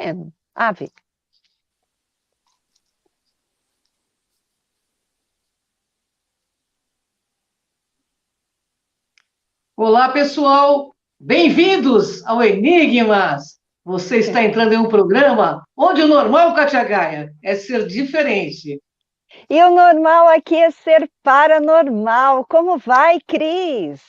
acontecendo. Ave. Olá, pessoal! Bem-vindos ao Enigmas! Você está entrando em um programa onde o normal, Katia Gaia, é ser diferente. E o normal aqui é ser paranormal. Como vai, Cris?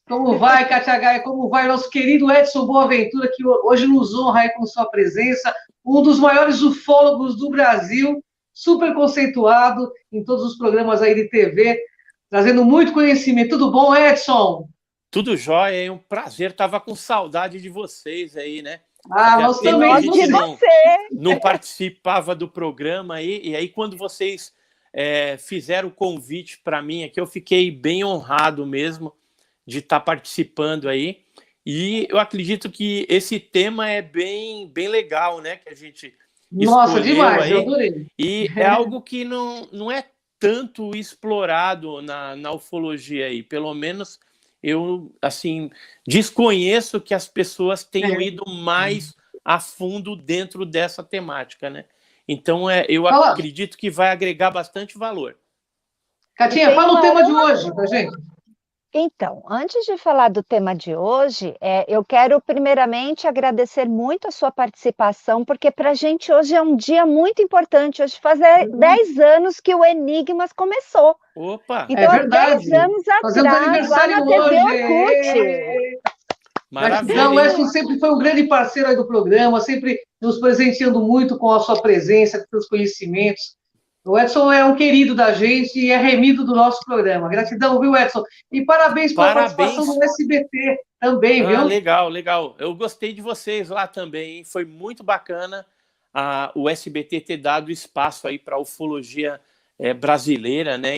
Como vai, Katia Gaia? Como vai nosso querido Edson Boaventura, que hoje nos honra aí com sua presença, um dos maiores ufólogos do Brasil, super conceituado em todos os programas aí de TV, trazendo muito conhecimento. Tudo bom, Edson? Tudo jóia, é um prazer. Tava com saudade de vocês aí, né? Ah, Fazia nós tempo também, que a de gente você. não participava do programa aí, e aí quando vocês fizeram o convite para mim aqui, eu fiquei bem honrado mesmo de estar participando aí. E eu acredito que esse tema é bem legal, né? Que a gente Nossa, escolheu demais, aí. eu adorei. E é algo que não é tanto explorado na ufologia aí. Pelo menos eu, assim, desconheço que as pessoas tenham ido mais a fundo dentro dessa temática, né? Então, eu acredito que vai agregar bastante valor. Catinha, fala o tema de hoje pra gente. Então, antes de falar do tema de hoje, eu quero primeiramente agradecer muito a sua participação, porque para a gente hoje é um dia muito importante. Hoje faz 10 anos que o Enigmas começou. Opa! Então, há 10 anos Fazendo atrás, aniversário lá na TV hoje. Orkut. Maravilha. O Edson sempre foi um grande parceiro aí do programa, sempre nos presenteando muito com a sua presença, com seus conhecimentos. O Edson é um querido da gente e é remido do nosso programa. Gratidão, viu, Edson? E parabéns pela participação do SBT também, viu? Legal, legal. Eu gostei de vocês lá também, hein? Foi muito bacana o SBT ter dado espaço aí para a ufologia brasileira, né?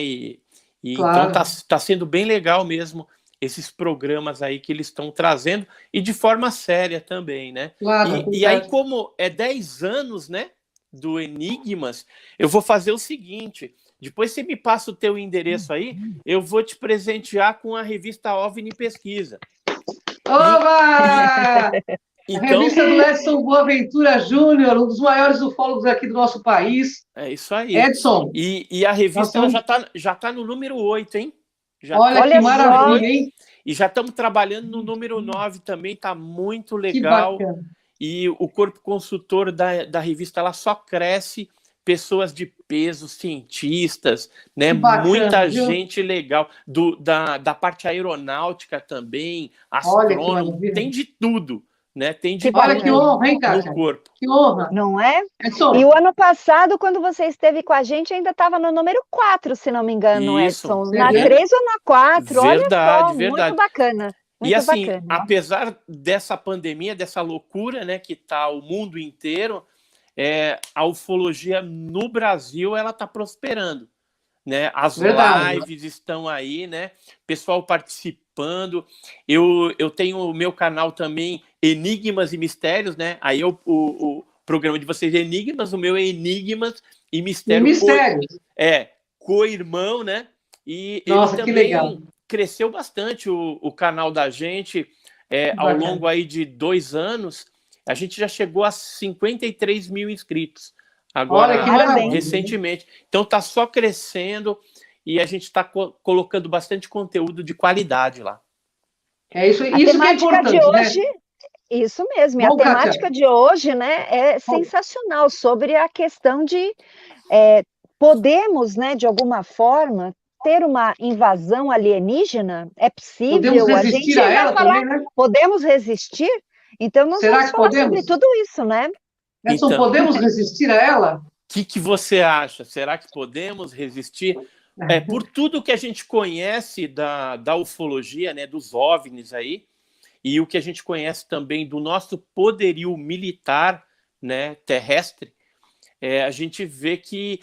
Claro. Então tá sendo bem legal mesmo esses programas aí que eles estão trazendo e de forma séria também, né? Claro, e aí, como é 10 anos, né, do Enigmas, eu vou fazer o seguinte: depois você me passa o teu endereço aí, eu vou te presentear com a revista OVNI Pesquisa. Oba! Então, a revista do Edson Boaventura Júnior, um dos maiores ufólogos aqui do nosso país. É isso aí. Edson. E a revista ela já tá no número 8, hein? Olha que maravilha, hein? E já estamos trabalhando no número 9 também, tá muito legal. Que bacana. E o corpo consultor da revista ela só cresce, pessoas de peso, cientistas, né? Bacana, muita viu? gente legal, da parte aeronáutica também, astrônomo, tem de tudo, né? Tem de Olha tudo que honra, hein, Kátia? no corpo. Que honra. Não é? Edson. E o ano passado, quando você esteve com a gente, ainda estava no número 4, se não me engano, Isso. Edson. Na 3 ou na 4, olha só, verdade. muito bacana. Muito e assim, bacana. apesar dessa pandemia, dessa loucura, né, que está o mundo inteiro, a ufologia no Brasil ela está prosperando, né? As lives estão aí, né? Pessoal participando. Eu tenho o meu canal também, Enigmas e Mistérios, né? Aí o programa de vocês é Enigmas, o meu é Enigmas e Mistérios. Co-irmão, né? E Nossa, ele que também legal. cresceu bastante o canal da gente ao longo aí de 2 anos. A gente já chegou a 53 mil inscritos agora. Olha que maravilha. Recentemente. Então está só crescendo e a gente está colocando bastante conteúdo de qualidade lá. É isso que é importante, de hoje, né? Isso mesmo. E a temática de hoje, né, é sensacional, sobre a questão de podemos, né, de alguma forma, ter uma invasão alienígena? É possível? Podemos resistir a ela também, né? Podemos resistir? Então, nós vamos falar sobre tudo isso, né? Edson, então, podemos resistir a ela? O que você acha? Será que podemos resistir? Por tudo que a gente conhece da ufologia, né, dos OVNIs aí, e o que a gente conhece também do nosso poderio militar, né, terrestre, a gente vê que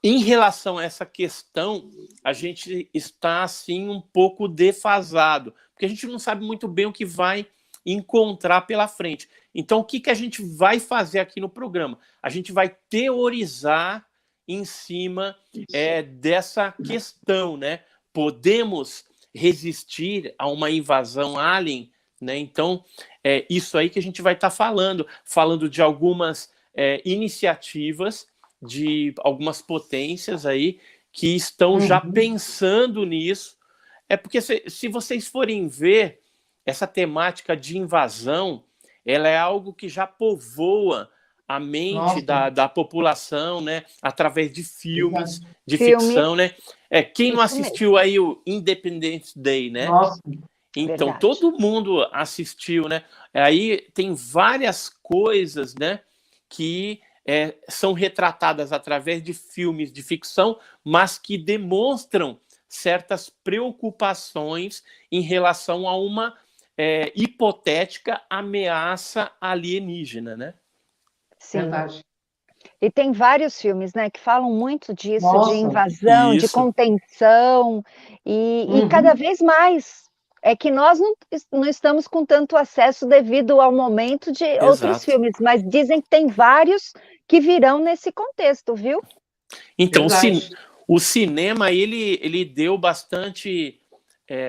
em relação a essa questão, a gente está assim um pouco defasado, porque a gente não sabe muito bem o que vai encontrar pela frente. Então, o que a gente vai fazer aqui no programa? A gente vai teorizar em cima dessa questão, né? Podemos resistir a uma invasão alien, né? Então, isso aí que a gente vai estar falando de algumas iniciativas de algumas potências aí que estão já pensando nisso. Porque se vocês forem ver, essa temática de invasão, ela é algo que já povoa a mente da população, né? Através de filmes, de ficção, né? Quem não assistiu aí o Independence Day, né? Nossa. Então, todo mundo assistiu, né? Aí tem várias coisas, né? Que são retratadas através de filmes de ficção, mas que demonstram certas preocupações em relação a uma hipotética ameaça alienígena, né? Sim. Verdade. E tem vários filmes, né, que falam muito disso, de invasão, de contenção, e cada vez mais. É que nós não estamos com tanto acesso devido ao momento de outros filmes, mas dizem que tem vários que virão nesse contexto, viu? Então, o cinema, ele deu bastante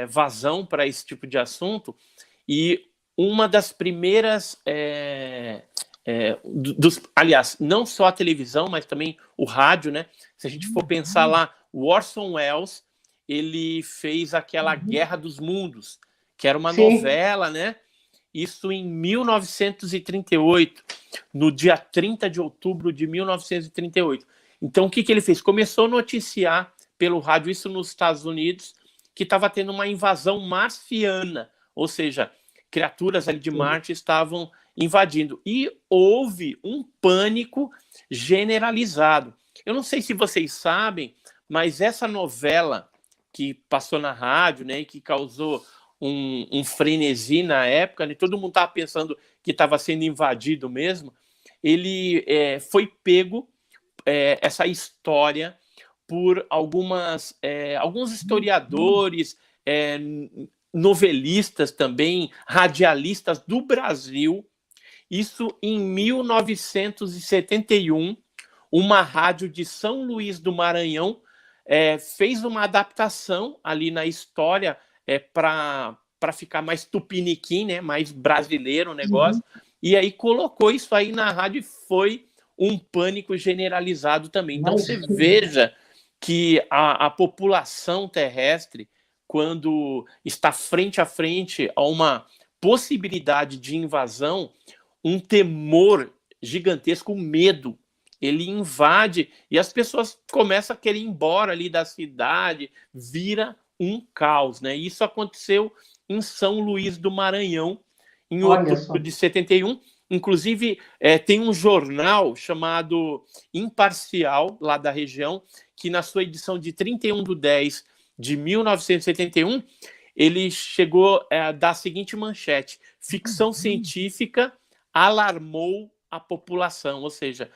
vazão para esse tipo de assunto, e uma das primeiras... aliás, não só a televisão, mas também o rádio, né? Se a gente for pensar lá, o Orson Welles, ele fez aquela Guerra dos Mundos, que era uma novela, né? Isso em 1938, no dia 30 de outubro de 1938. Então, o que ele fez? Começou a noticiar pelo rádio, isso nos Estados Unidos, que estava tendo uma invasão marciana, ou seja, criaturas ali de Marte estavam invadindo. E houve um pânico generalizado. Eu não sei se vocês sabem, mas essa novela que passou na rádio, né, e que causou um frenesi na época, né, todo mundo estava pensando que estava sendo invadido mesmo, ele foi pego, essa história, por alguns historiadores, novelistas também, radialistas do Brasil. Isso em 1971, uma rádio de São Luís do Maranhão fez uma adaptação ali na história para ficar mais tupiniquim, né, mais brasileiro o negócio, e aí colocou isso aí na rádio e foi um pânico generalizado também. Então você veja que a população terrestre, quando está frente a frente a uma possibilidade de invasão, um temor gigantesco, um medo, ele invade e as pessoas começam a querer ir embora ali da cidade, vira um caos, né? Isso aconteceu em São Luís do Maranhão, em outubro de 71. Inclusive, tem um jornal chamado Imparcial, lá da região, que na sua edição de 31/10 de 1971, ele chegou a dar a seguinte manchete: ficção científica alarmou a população, ou seja,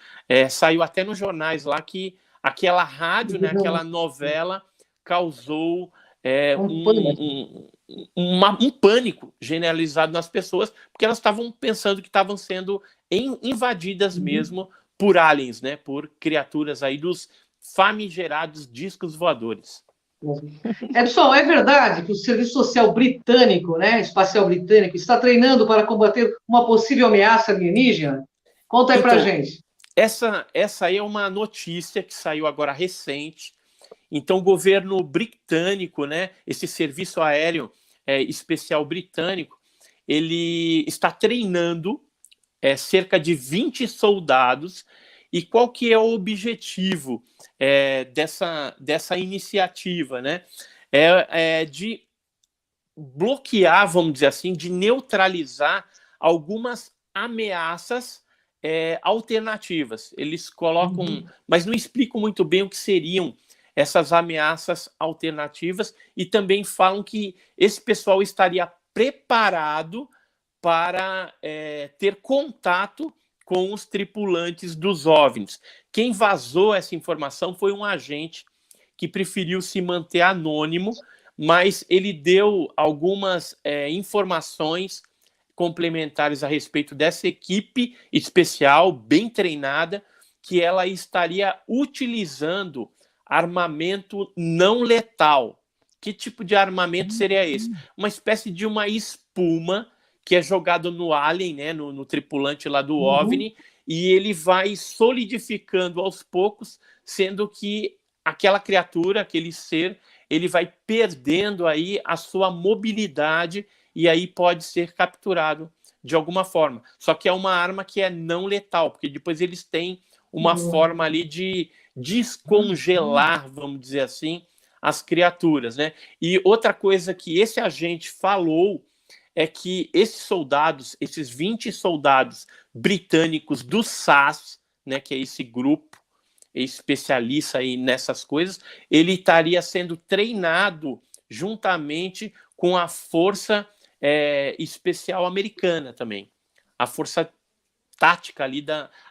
saiu até nos jornais lá que aquela rádio, né, aquela novela causou um pânico generalizado nas pessoas, porque elas estavam pensando que estavam sendo invadidas mesmo por aliens, né, por criaturas aí dos famigerados discos voadores. Edson, é verdade que o Serviço Social Britânico, né, Espacial Britânico, está treinando para combater uma possível ameaça alienígena? Conta aí pra gente. Essa aí é uma notícia que saiu agora recente. Então, o governo britânico, né, esse Serviço Aéreo Especial Britânico, ele está treinando cerca de 20 soldados. E qual que é o objetivo dessa iniciativa, né? De bloquear, vamos dizer assim, de neutralizar algumas ameaças alternativas. Eles colocam, mas não explicam muito bem o que seriam essas ameaças alternativas, e também falam que esse pessoal estaria preparado para ter contato com os tripulantes dos OVNIs. Quem vazou essa informação foi um agente que preferiu se manter anônimo, mas ele deu algumas informações complementares a respeito dessa equipe especial, bem treinada, que ela estaria utilizando armamento não letal. Que tipo de armamento seria esse? Uma espécie de uma espuma que é jogado no alien, né, no tripulante lá do OVNI, e ele vai solidificando aos poucos, sendo que aquela criatura, aquele ser, ele vai perdendo aí a sua mobilidade e aí pode ser capturado de alguma forma. Só que é uma arma que é não letal, porque depois eles têm uma forma ali de descongelar, vamos dizer assim, as criaturas, né? E outra coisa que esse agente falou é que esses soldados, esses 20 soldados britânicos do SAS, né, que é esse grupo especialista aí nessas coisas, ele estaria sendo treinado juntamente com a força especial americana também, a força tática ali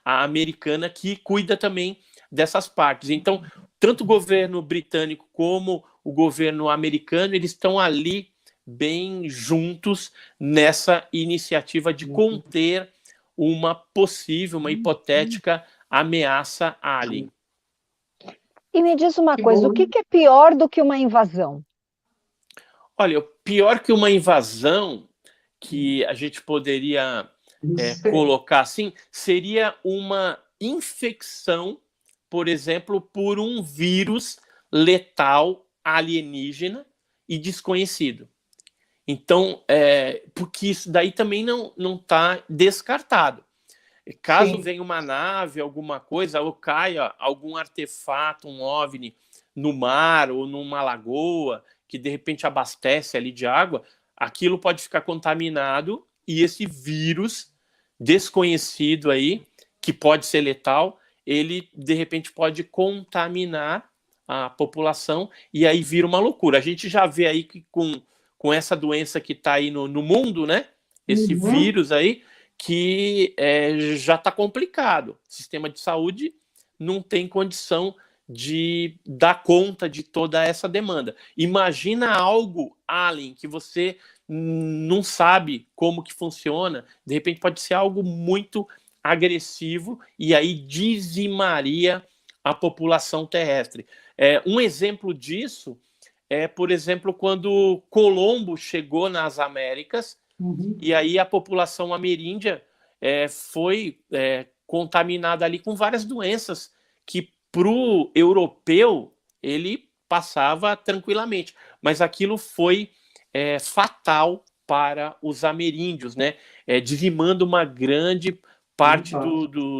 a americana que cuida também dessas partes. Então, tanto o governo britânico como o governo americano, eles estão ali bem juntos nessa iniciativa de conter uma possível, uma hipotética ameaça alien. E me diz uma coisa, o que é pior do que uma invasão? Olha, pior que uma invasão, que a gente poderia colocar assim, seria uma infecção, por exemplo, por um vírus letal alienígena e desconhecido. Então, porque isso daí também não está descartado. Caso venha uma nave, alguma coisa, ou caia algum artefato, um OVNI, no mar ou numa lagoa, que de repente abastece ali de água, aquilo pode ficar contaminado e esse vírus desconhecido aí, que pode ser letal, ele de repente pode contaminar a população e aí vira uma loucura. A gente já vê aí que com essa doença que está aí no mundo, né? Esse vírus aí, que já está complicado. O sistema de saúde não tem condição de dar conta de toda essa demanda. Imagina algo alien que você não sabe como que funciona, de repente pode ser algo muito agressivo e aí dizimaria a população terrestre. Um exemplo disso é, por exemplo, quando Colombo chegou nas Américas, e aí a população ameríndia foi contaminada ali com várias doenças que para o europeu ele passava tranquilamente, mas aquilo foi fatal para os ameríndios, né? Dizimando uma grande parte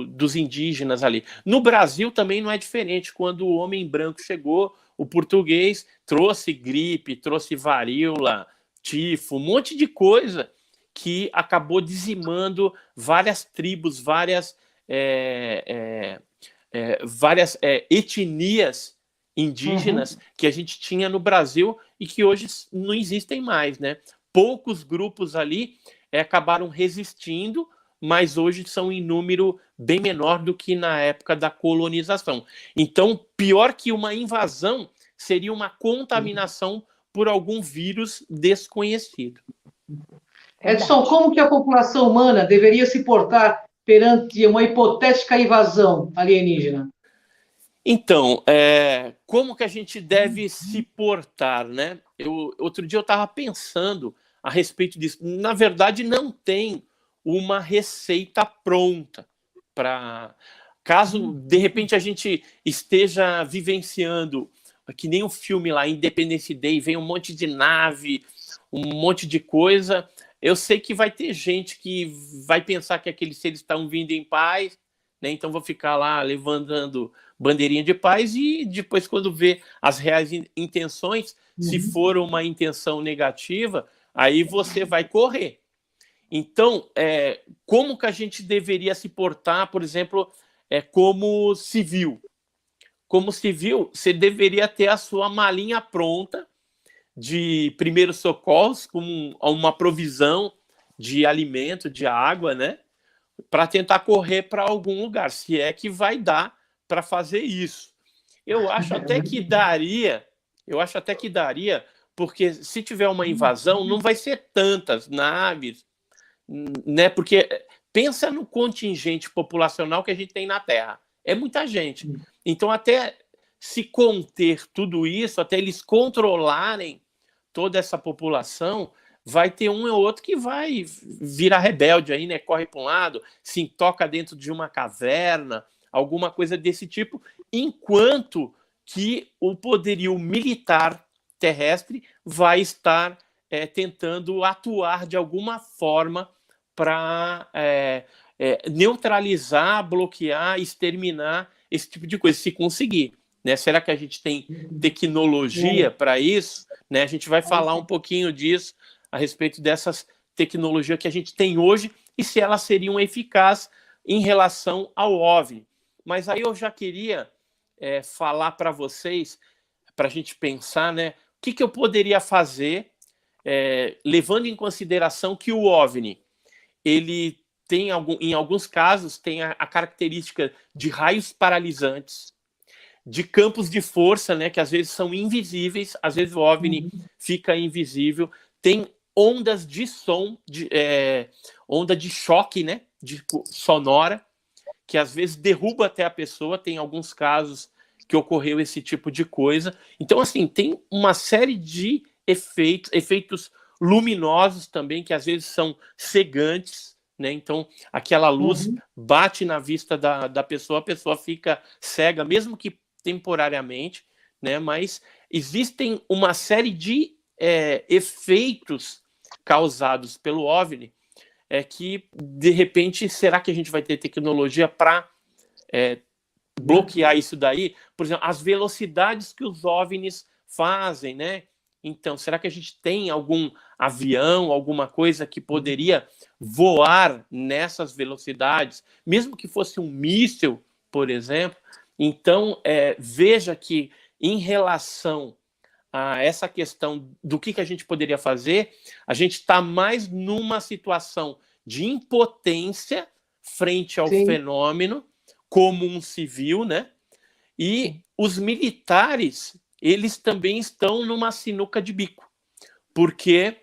dos indígenas ali. No Brasil também não é diferente. Quando o homem branco chegou, o português trouxe gripe, trouxe varíola, tifo, um monte de coisa que acabou dizimando várias tribos, várias etnias indígenas que a gente tinha no Brasil e que hoje não existem mais, né? Poucos grupos ali acabaram resistindo, mas hoje são em número bem menor do que na época da colonização. Então, pior que uma invasão seria uma contaminação por algum vírus desconhecido. Edson, como que a população humana deveria se portar perante uma hipotética invasão alienígena? Então, como que a gente deve se portar, né? Outro dia eu estava pensando a respeito disso. Na verdade, não tem uma receita pronta para caso, de repente, a gente esteja vivenciando, que nem o filme lá, Independence Day, vem um monte de nave, um monte de coisa. Eu sei que vai ter gente que vai pensar que aqueles seres estão vindo em paz, né? Então vou ficar lá levantando bandeirinha de paz e depois, quando vê as reais intenções, se for uma intenção negativa, aí você vai correr. Então, como que a gente deveria se portar, por exemplo, como civil? Como civil, você deveria ter a sua malinha pronta de primeiros socorros, com uma provisão de alimento, de água, né? Para tentar correr para algum lugar, se é que vai dar para fazer isso. Eu acho até que daria, porque se tiver uma invasão, não vai ser tantas naves, né? Porque pensa no contingente populacional que a gente tem na Terra. É muita gente. Então, até se conter tudo isso, até eles controlarem toda essa população, vai ter um ou outro que vai virar rebelde aí, né? Corre para um lado, se toca dentro de uma caverna, alguma coisa desse tipo, enquanto que o poderio militar terrestre vai estar tentando atuar de alguma forma para neutralizar, bloquear, exterminar esse tipo de coisa, se conseguir. Né? Será que a gente tem tecnologia para isso? Né? A gente vai falar um pouquinho disso, a respeito dessas tecnologias que a gente tem hoje e se elas seriam eficazes em relação ao OVNI. Mas aí eu já queria falar para vocês, para a gente pensar, né, o que eu poderia fazer, levando em consideração que o OVNI, ele tem, em alguns casos, tem a característica de raios paralisantes, de campos de força, né, que às vezes são invisíveis, às vezes o OVNI fica invisível, tem ondas de som, onda de choque, né, sonora, que às vezes derruba até a pessoa, tem alguns casos que ocorreu esse tipo de coisa. Então, assim, tem uma série de efeitos luminosos também, que às vezes são cegantes, né? Então, aquela luz bate na vista da pessoa, a pessoa fica cega, mesmo que temporariamente, né? Mas existem uma série de efeitos causados pelo OVNI, que, de repente, será que a gente vai ter tecnologia para bloquear isso daí? Por exemplo, as velocidades que os OVNIs fazem, né? Então, será que a gente tem algum avião, alguma coisa que poderia voar nessas velocidades, mesmo que fosse um míssil, por exemplo? Então, veja que, em relação a essa questão do que a gente poderia fazer, a gente está mais numa situação de impotência frente ao fenômeno, como um civil, né? E os militares, eles também estão numa sinuca de bico, porque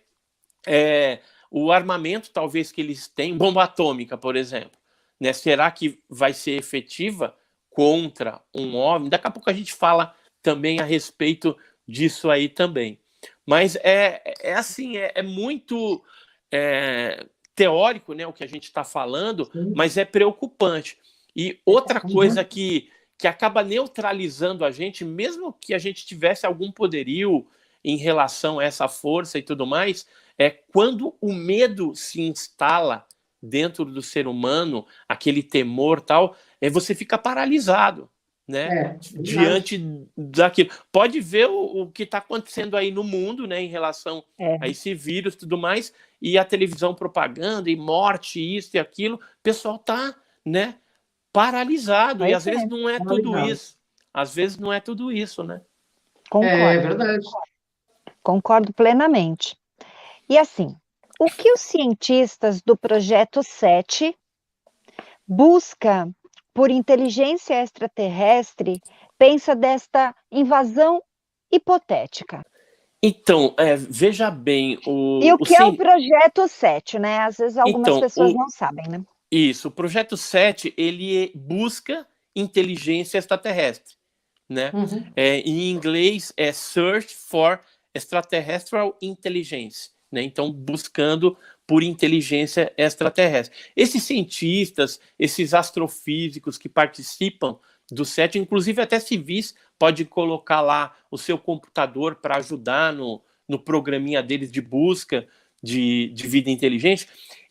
o armamento, talvez, que eles têm, bomba atômica, por exemplo, né? Será que vai ser efetiva contra um OVNI? Daqui a pouco a gente fala também a respeito disso aí também. Mas assim, muito teórico, né, o que a gente está falando, mas é preocupante. E outra coisa que acaba neutralizando a gente, mesmo que a gente tivesse algum poderio em relação a essa força e tudo mais, é quando o medo se instala dentro do ser humano, aquele temor tal, você fica paralisado, né? Diante daquilo. Pode ver o que está acontecendo aí no mundo, né, em relação a esse vírus e tudo mais, e a televisão propaganda, e morte, isso e aquilo, o pessoal está, né, paralisado, e às vezes não é tudo isso. Às vezes não é tudo isso, né? Concordo. É verdade. Concordo plenamente. E assim, o que os cientistas do Projeto 7 buscam por inteligência extraterrestre pensa desta invasão hipotética? Então, veja bem... E o que é o Projeto 7, né? Às vezes algumas pessoas não sabem, né? Isso, o Projeto 7, ele busca inteligência extraterrestre, né? Em inglês é Search for Extraterrestrial Intelligence, né? Então, buscando por inteligência extraterrestre. Esses cientistas, esses astrofísicos que participam do 7, inclusive até civis, pode colocar lá o seu computador para ajudar no programinha deles de busca de vida inteligente.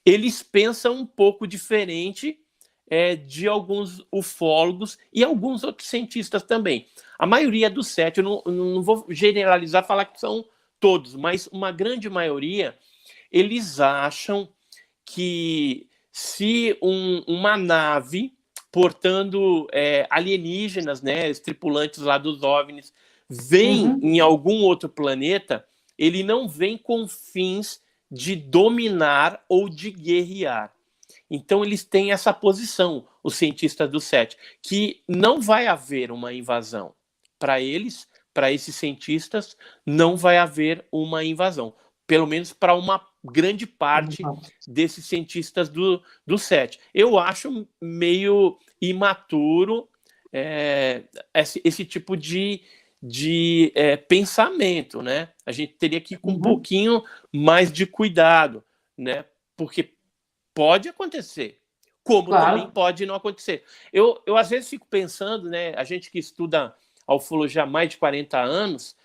Eles pensam um pouco diferente de alguns ufólogos e alguns outros cientistas também. A maioria dos 7, eu não vou generalizar, falar que são todos, mas uma grande maioria, eles acham que se uma nave portando alienígenas, né, os tripulantes lá dos OVNIs, vem em algum outro planeta, ele não vem com fins de dominar ou de guerrear. Então, eles têm essa posição, os cientistas do 7, que não vai haver uma invasão. Para eles, para esses cientistas, não vai haver uma invasão. Pelo menos para uma grande parte desses cientistas do 7. Eu acho meio imaturo esse tipo de de pensamento, né? A gente teria que ir com um pouquinho mais de cuidado, né? Porque pode acontecer, como também pode não acontecer. Eu às vezes fico pensando, né? A gente que estuda a ufologia há mais de 40 anos,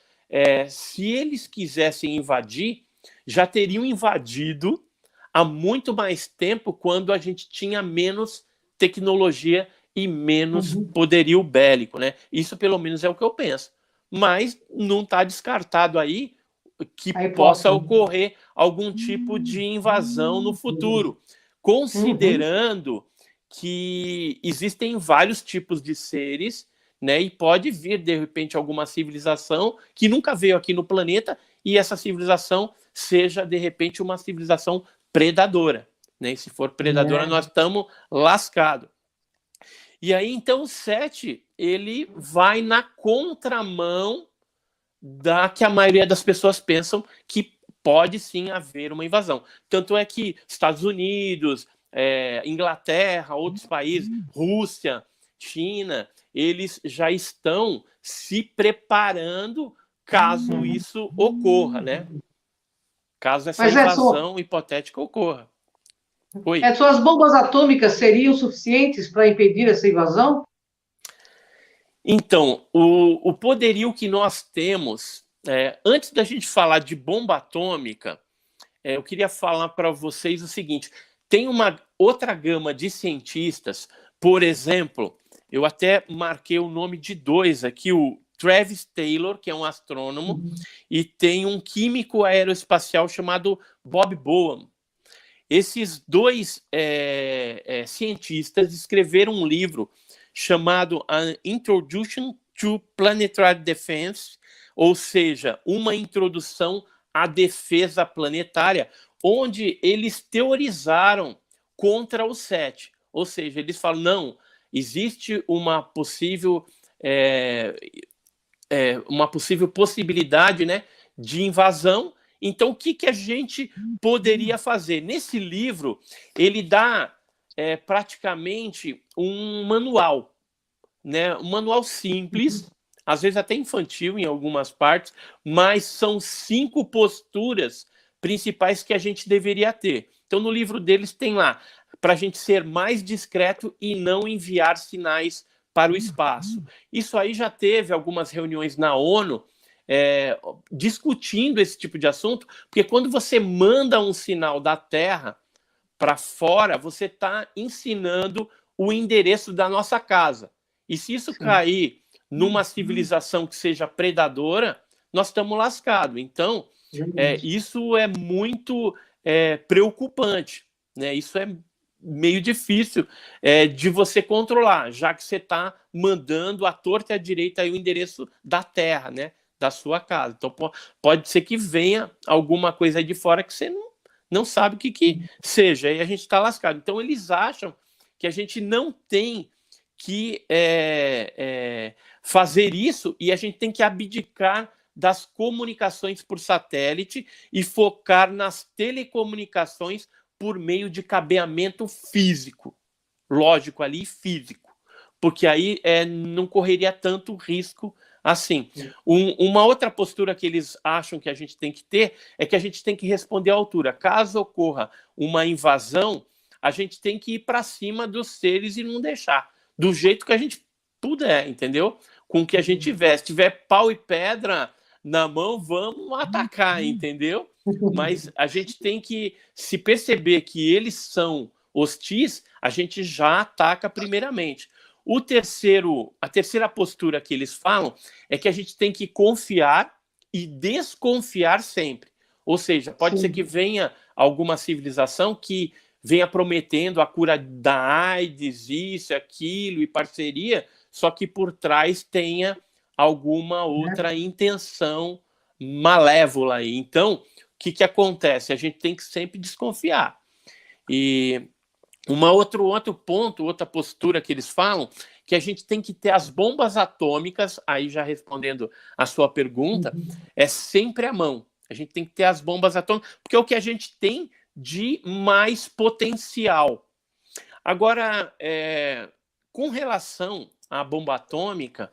se eles quisessem invadir, já teriam invadido há muito mais tempo, quando a gente tinha menos tecnologia e menos poderio bélico, né? Isso pelo menos é o que eu penso. Mas não está descartado aí que possa ocorrer algum tipo de invasão no futuro, considerando que existem vários tipos de seres, né? E pode vir, de repente, alguma civilização que nunca veio aqui no planeta, e essa civilização seja, de repente, uma civilização predadora, né? E se for predadora, nós estamos lascados. E aí, então, o 7, ele vai na contramão da que a maioria das pessoas pensam, que pode sim haver uma invasão. Tanto é que Estados Unidos, Inglaterra, outros países, Rússia, China, eles já estão se preparando caso isso ocorra, né? Caso essa invasão hipotética ocorra. Oi. Suas bombas atômicas seriam suficientes para impedir essa invasão? Então, o poderio que nós temos, antes da gente falar de bomba atômica, eu queria falar para vocês o seguinte: tem uma outra gama de cientistas, por exemplo, eu até marquei o nome de 2 aqui, o Travis Taylor, que é um astrônomo, e tem um químico aeroespacial chamado Bob Bowen. Esses 2 cientistas escreveram um livro chamado An Introduction to Planetary Defense, ou seja, uma introdução à defesa planetária, onde eles teorizaram contra o 7. Ou seja, eles falam, não, existe uma possível possibilidade, né, de invasão. Então, o que a gente poderia fazer? Nesse livro, ele dá praticamente um manual, né? Um manual simples, às vezes até infantil em algumas partes, mas são 5 posturas principais que a gente deveria ter. Então, no livro deles tem lá, para a gente ser mais discreto e não enviar sinais para o espaço. Isso aí já teve algumas reuniões na ONU discutindo esse tipo de assunto, porque quando você manda um sinal da Terra para fora, você está ensinando o endereço da nossa casa. E se isso cair numa civilização que seja predadora, nós estamos lascados. Então, isso é muito preocupante, né? Isso é meio difícil de você controlar, já que você está mandando à torta e à direita aí o endereço da Terra, né? Da sua casa. Então, pode ser que venha alguma coisa aí de fora que você não sabe o que seja, e a gente está lascado. Então, eles acham que a gente não tem que fazer isso, e a gente tem que abdicar das comunicações por satélite e focar nas telecomunicações por meio de cabeamento físico, lógico ali, físico, porque aí não correria tanto risco assim. Uma outra postura que eles acham que a gente tem que ter é que a gente tem que responder à altura. Caso ocorra uma invasão, a gente tem que ir para cima dos seres e não deixar, do jeito que a gente puder, entendeu? Com o que a gente tiver. Se tiver pau e pedra na mão, vamos atacar, entendeu? Mas a gente tem que, se perceber que eles são hostis, a gente já ataca primeiramente. A terceira postura que eles falam é que a gente tem que confiar e desconfiar sempre. Ou seja, pode ser que venha alguma civilização que venha prometendo a cura da AIDS, isso, aquilo, e parceria, só que por trás tenha alguma outra intenção malévola aí. Então, o que acontece? A gente tem que sempre desconfiar. E outro ponto, outra postura que eles falam, que a gente tem que ter as bombas atômicas, aí já respondendo a sua pergunta, é sempre à mão. A gente tem que ter as bombas atômicas, porque é o que a gente tem de mais potencial. Agora, com relação à bomba atômica,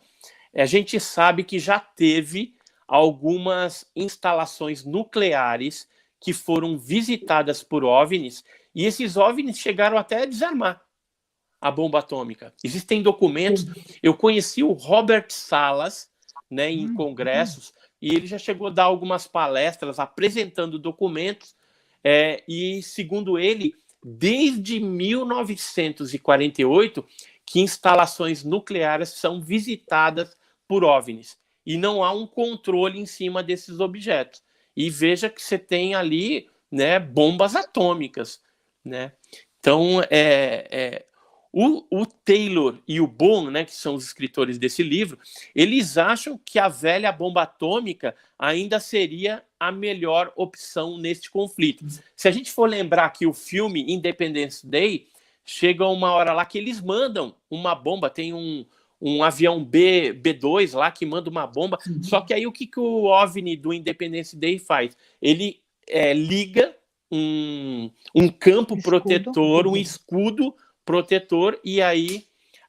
A gente sabe que já teve algumas instalações nucleares que foram visitadas por OVNIs, e esses OVNIs chegaram até a desarmar a bomba atômica. Existem documentos. Eu conheci o Robert Salas, né, em congressos, e ele já chegou a dar algumas palestras apresentando documentos, e, segundo ele, desde 1948, que instalações nucleares são visitadas por OVNIs, e não há um controle em cima desses objetos. E veja que você tem ali, né, bombas atômicas, né? Então, o Taylor e o Bohm, né, que são os escritores desse livro, eles acham que a velha bomba atômica ainda seria a melhor opção neste conflito. Se a gente for lembrar que o filme Independence Day, chega uma hora lá que eles mandam uma bomba, tem um avião B-2 lá que manda uma bomba, só que aí o que o OVNI do Independence Day faz? Ele liga um campo protetor, um escudo protetor, e aí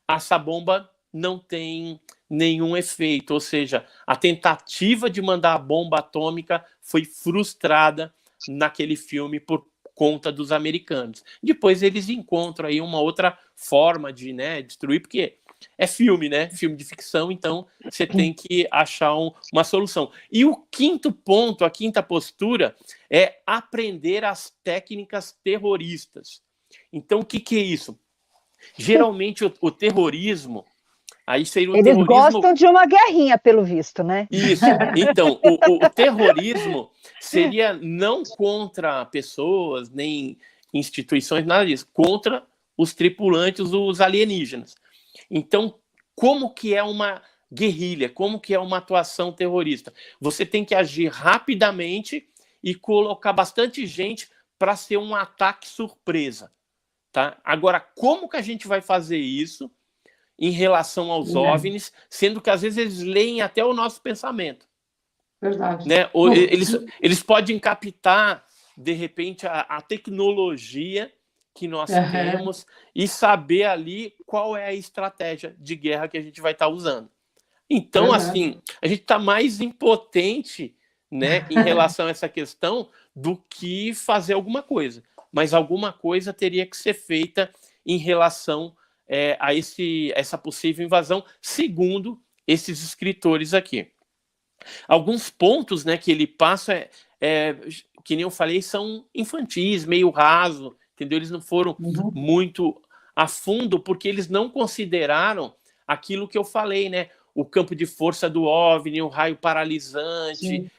essa bomba não tem nenhum efeito, ou seja, a tentativa de mandar a bomba atômica foi frustrada naquele filme por conta dos americanos. Depois eles encontram aí uma outra forma de, né, destruir, porque é filme, né? Filme de ficção, então você tem que achar uma solução. E o quinto ponto, a quinta postura, é aprender as técnicas terroristas. Então, o que é isso? Geralmente, o terrorismo... Aí seria Eles gostam de uma guerrinha, pelo visto, né? Isso. Então, o terrorismo seria não contra pessoas, nem instituições, nada disso, contra os tripulantes, os alienígenas. Então, como que é uma guerrilha? Como que é uma atuação terrorista? Você tem que agir rapidamente e colocar bastante gente para ser um ataque surpresa. Tá? Agora, como que a gente vai fazer isso em relação aos OVNIs, sendo que às vezes eles leem até o nosso pensamento? Verdade. Né? Eles podem captar, de repente, a tecnologia que nós temos e saber ali qual é a estratégia de guerra que a gente vai estar usando. Então, assim, a gente está mais impotente, né, em relação a essa questão do que fazer alguma coisa. Mas alguma coisa teria que ser feita em relação a essa possível invasão, segundo esses escritores aqui. Alguns pontos, né, que ele passa, que nem eu falei, são infantis, meio raso, entendeu? Eles não foram muito a fundo, porque eles não consideraram aquilo que eu falei, né? O campo de força do OVNI, o raio paralisante,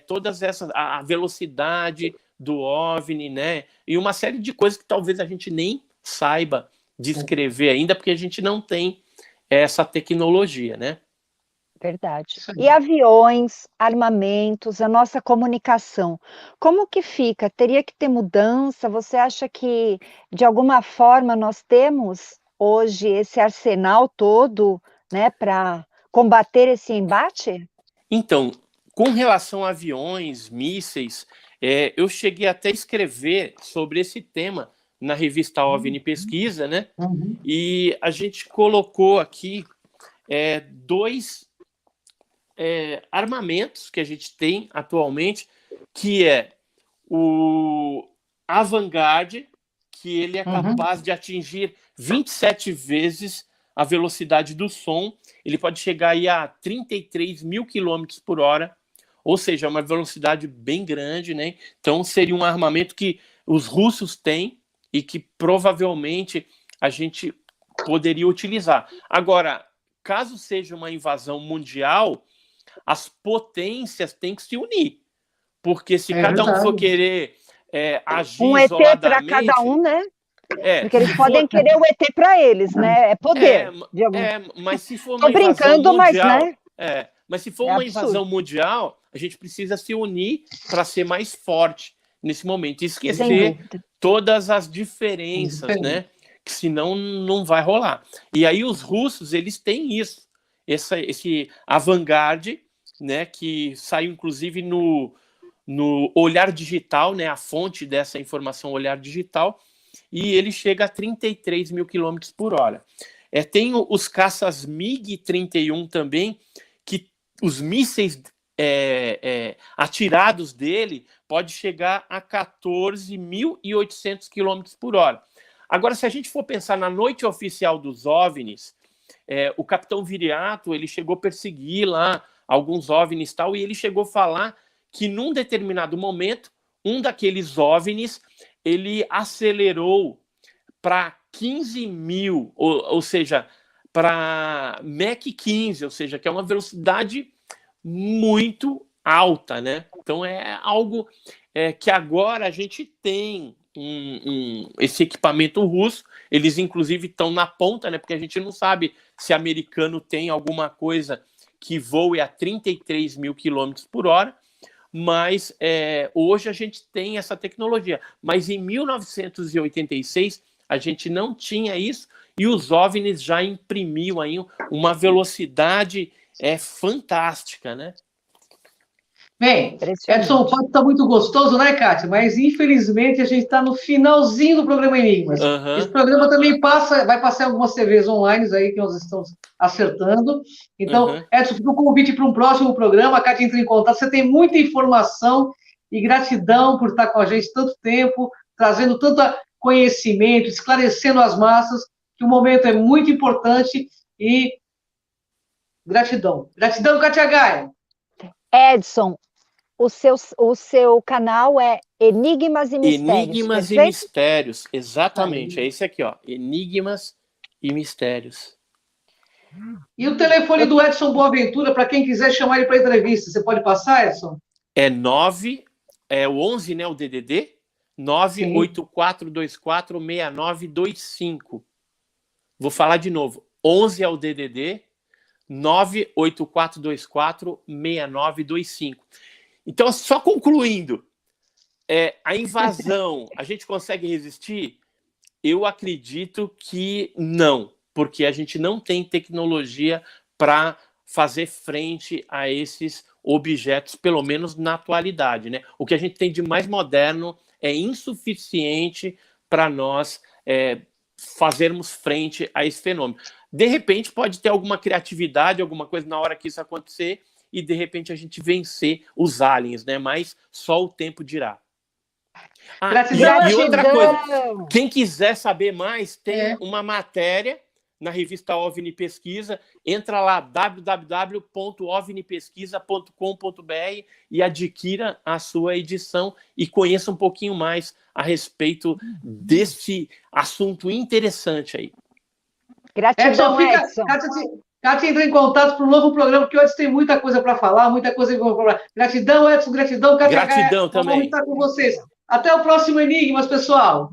todas essas, a velocidade do OVNI, né? E uma série de coisas que talvez a gente nem saiba descrever ainda, porque a gente não tem essa tecnologia, né? Verdade. E aviões, armamentos, a nossa comunicação, como que fica? Teria que ter mudança? Você acha que, de alguma forma, nós temos hoje esse arsenal todo, né, para combater esse embate? Então, com relação a aviões, mísseis, eu cheguei até a escrever sobre esse tema na revista OVNI Pesquisa, né? E a gente colocou aqui dois armamentos que a gente tem atualmente, que é o Avangard, que ele é capaz de atingir 27 vezes a velocidade do som. Ele pode chegar aí a 33 mil quilômetros por hora, ou seja, uma velocidade bem grande, né? Então seria um armamento que os russos têm e que provavelmente a gente poderia utilizar. Agora, caso seja uma invasão mundial, as potências têm que se unir, porque se cada um for querer agir um ET isoladamente... para cada um, né? Porque eles podem querer o ET para eles, né? É poder. Mas se for uma invasão mundial... mas, né? Mas se for uma invasão mundial, a gente precisa se unir para ser mais forte nesse momento e esquecer todas as diferenças, né? Que senão não vai rolar. E aí os russos, eles têm isso, esse Avangard, né, que saiu inclusive no Olhar Digital, né, a fonte dessa informação, Olhar Digital, e ele chega a 33 mil quilômetros por hora. Tem os caças MiG-31 também, que os mísseis atirados dele pode chegar a 14.800 km por hora. Agora, se a gente for pensar na noite oficial dos OVNIs, o capitão Viriato, ele chegou a perseguir lá alguns OVNIs e tal, e ele chegou a falar que num determinado momento, um daqueles OVNIs, ele acelerou para 15 mil, ou seja, para Mach 15, ou seja, que é uma velocidade muito alta, né? Então é algo que agora a gente tem esse equipamento russo, eles inclusive estão na ponta, né? Porque a gente não sabe se americano tem alguma coisa que voe a 33 mil quilômetros por hora, mas hoje a gente tem essa tecnologia. Mas em 1986 a gente não tinha isso, e os OVNIs já imprimiam aí uma velocidade fantástica, né? Bem, Edson, o papo está muito gostoso, né, Kátia? Mas, infelizmente, a gente está no finalzinho do programa Enigmas. Uhum. Esse programa também vai passar em algumas TVs online aí que nós estamos acertando. Então, Edson, fica o convite para um próximo programa. A Kátia entra em contato. Você tem muita informação e gratidão por estar com a gente tanto tempo, trazendo tanto conhecimento, esclarecendo as massas, que o momento é muito importante e gratidão. Gratidão, Kátia Gaia. Edson, o seu canal é Enigmas e Mistérios. Enigmas e Mistérios, exatamente. É esse aqui, ó. Enigmas e Mistérios. E o telefone do Edson Boaventura, para quem quiser chamar ele para entrevista, você pode passar, Edson? O 11, né, o DDD, 984246925. Vou falar de novo. 11 é o DDD, 984246925. Então, só concluindo, a invasão, a gente consegue resistir? Eu acredito que não, porque a gente não tem tecnologia para fazer frente a esses objetos, pelo menos na atualidade, né? O que a gente tem de mais moderno é insuficiente para nós fazermos frente a esse fenômeno. De repente, pode ter alguma criatividade, alguma coisa na hora que isso acontecer, e de repente a gente vencer os aliens, né? Mas só o tempo dirá. E outra coisa, quem quiser saber mais, tem uma matéria na revista OVNI Pesquisa, entra lá, www.ovnipesquisa.com.br, e adquira a sua edição e conheça um pouquinho mais a respeito desse assunto interessante aí. Gratidão, Edson. Kátia entra em contato para um novo programa, porque o Edson tem muita coisa para falar, muita coisa para falar. Gratidão, Edson, gratidão, Kátia. Gratidão também. Vamos estar com vocês. Até o próximo Enigmas, pessoal.